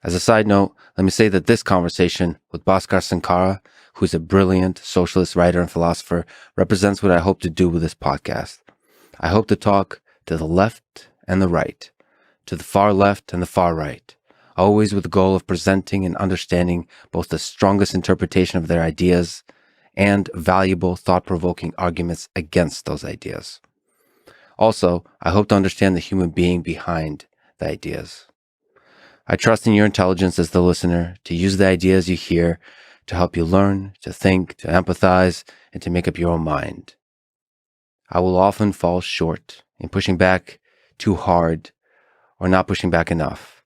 As a side note, let me say that this conversation with Bhaskar Sankara, who's a brilliant socialist writer and philosopher, represents what I hope to do with this podcast. I hope to talk to the left and the right, to the far left and the far right, always with the goal of presenting and understanding both the strongest interpretation of their ideas and valuable, thought-provoking arguments against those ideas. Also, I hope to understand the human being behind the ideas. I trust in your intelligence as the listener to use the ideas you hear to help you learn, to think, to empathize, and to make up your own mind. I will often fall short in pushing back too hard or not pushing back enough,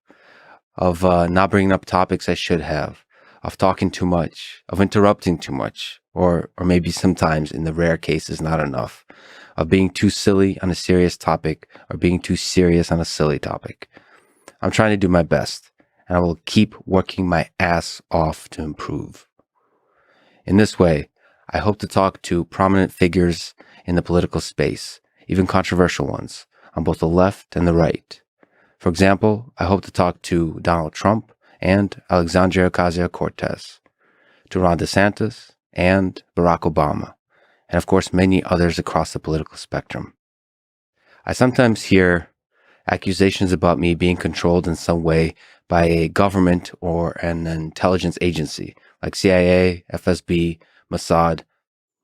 of not bringing up topics I should have, of talking too much, of interrupting too much, or maybe sometimes in the rare cases not enough, of being too silly on a serious topic or being too serious on a silly topic. I'm trying to do my best, and I will keep working my ass off to improve. In this way, I hope to talk to prominent figures in the political space, even controversial ones, on both the left and the right. For example, I hope to talk to Donald Trump and Alexandria Ocasio-Cortez, to Ron DeSantis and Barack Obama, and of course many others across the political spectrum. I sometimes hear accusations about me being controlled in some way by a government or an intelligence agency like CIA, FSB, Mossad,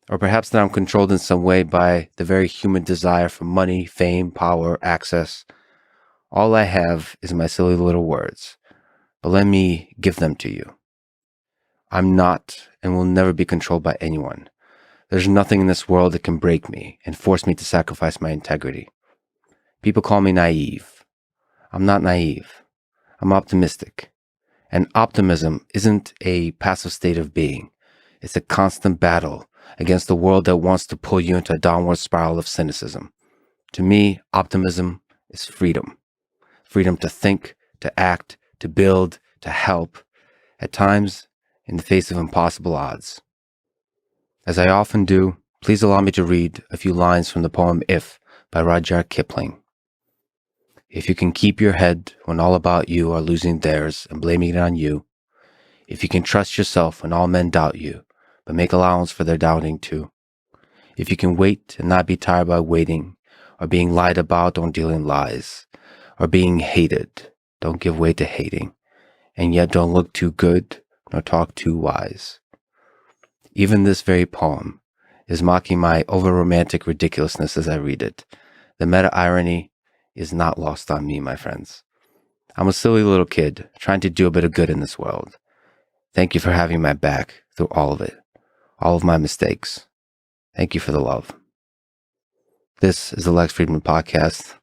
or perhaps that I'm controlled in some way by the very human desire for money, fame, power, access. All I have is my silly little words, but let me give them to you. I'm not and will never be controlled by anyone. There's nothing in this world that can break me and force me to sacrifice my integrity. People call me naive. I'm not naive. I'm optimistic. And optimism isn't a passive state of being. It's a constant battle against the world that wants to pull you into a downward spiral of cynicism. To me, optimism is freedom. Freedom to think, to act, to build, to help, at times in the face of impossible odds. As I often do, please allow me to read a few lines from the poem If by Rudyard Kipling. If you can keep your head when all about you are losing theirs and blaming it on you, if you can trust yourself when all men doubt you, but make allowance for their doubting too, if you can wait and not be tired by waiting, or being lied about, don't deal in lies, or being hated, don't give way to hating, and yet don't look too good nor talk too wise. Even this very poem is mocking my over-romantic ridiculousness as I read it. The meta-irony is not lost on me, my friends. I'm a silly little kid trying to do a bit of good in this world. Thank you for having my back through all of it, all of my mistakes. Thank you for the love. This is the Lex Fridman podcast.